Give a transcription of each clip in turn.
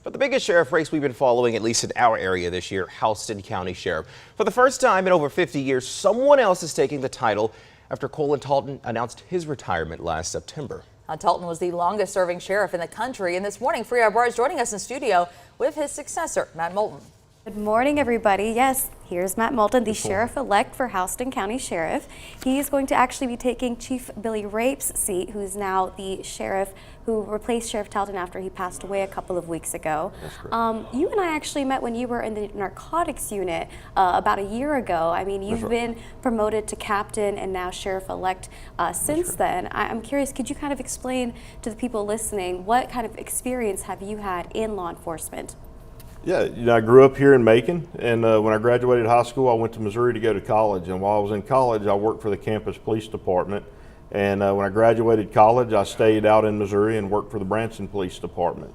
But the biggest sheriff race we've been following, at least in our area this year, Houston County Sheriff. For the first time in over 50 years, someone else is taking the title after Talton announced his retirement last September. Talton was the longest serving sheriff in the country, and this morning, Free is joining us in studio with his successor, Matt Moulton. Good morning, everybody. Yes, here's Matt Moulton, the sheriff-elect for Houston County Sheriff. He's going to actually be taking Chief Billy Rape's seat, who's now the sheriff who replaced Sheriff Talton after he passed away a couple of weeks ago. You and I actually met when you were in the narcotics unit about a year ago. I mean, you've been promoted to captain and now sheriff-elect since then. I'm curious, could you kind of explain to the people listening, what kind of experience have you had in law enforcement? Yeah, I grew up here in Macon, and when I graduated high school, I went to Missouri to go to college. And while I was in college, I worked for the campus police department. And when I graduated college, I stayed out in Missouri and worked for the Branson Police Department.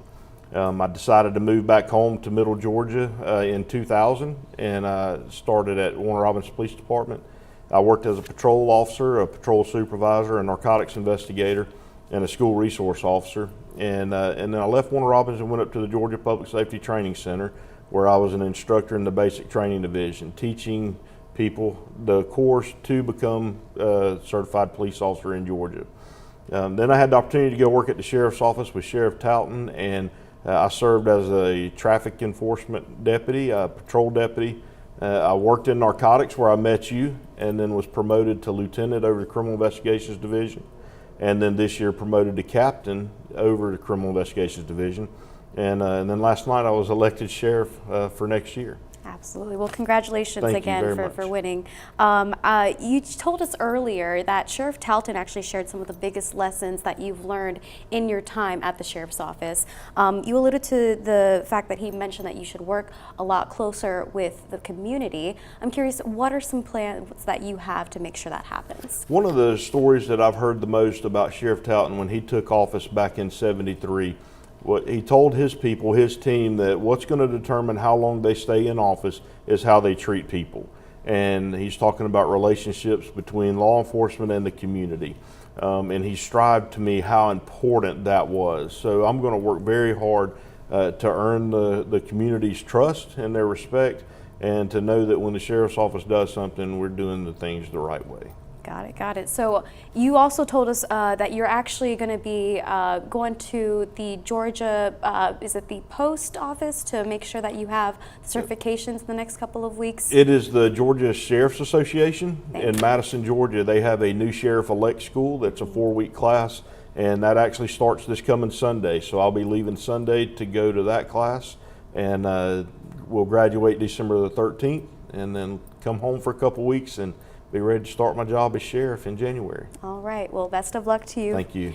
I decided to move back home to Middle Georgia in 2000, and I started at Warner Robins Police Department. I worked as a patrol officer, a patrol supervisor, a narcotics investigator, and a school resource officer. And then I left Warner Robins and went up to the Georgia Public Safety Training Center, where I was an instructor in the basic training division, teaching people the course to become a certified police officer in Georgia. Then I had the opportunity to go work at the sheriff's office with Sheriff Talton, and I served as a traffic enforcement deputy, a patrol deputy. I worked in narcotics, where I met you, and then was promoted to lieutenant over the criminal investigations division. And then this year promoted to captain over the Criminal Investigations Division. And then last night I was elected sheriff for next year. Absolutely. Well, congratulations Thank again for winning. You told us earlier that Sheriff Talton actually shared some of the biggest lessons that you've learned in your time at the sheriff's office. You alluded to the fact that he mentioned that you should work a lot closer with the community. I'm curious, what are some plans that you have to make sure that happens? One of the stories that I've heard the most about Sheriff Talton when he took office back in '73, what he told his people, his team, that what's going to determine how long they stay in office is how they treat people. And he's talking about relationships between law enforcement and the community. And he strived to me how important that was. So I'm going to work very hard to earn the community's trust and their respect, and to know that when the sheriff's office does something, we're doing the things the right way. Got it. So you also told us that you're actually going to be going to the Georgia, is it the post office, to make sure that you have certifications in the next couple of weeks? It is the Georgia Sheriff's Association in Madison, Georgia. They have a new sheriff-elect school that's a 4-week class, and that actually starts this coming Sunday. So I'll be leaving Sunday to go to that class, and we'll graduate December the 13th, and then come home for a couple weeks and be ready to start my job as sheriff in January. All right. Well, best of luck to you. Thank you.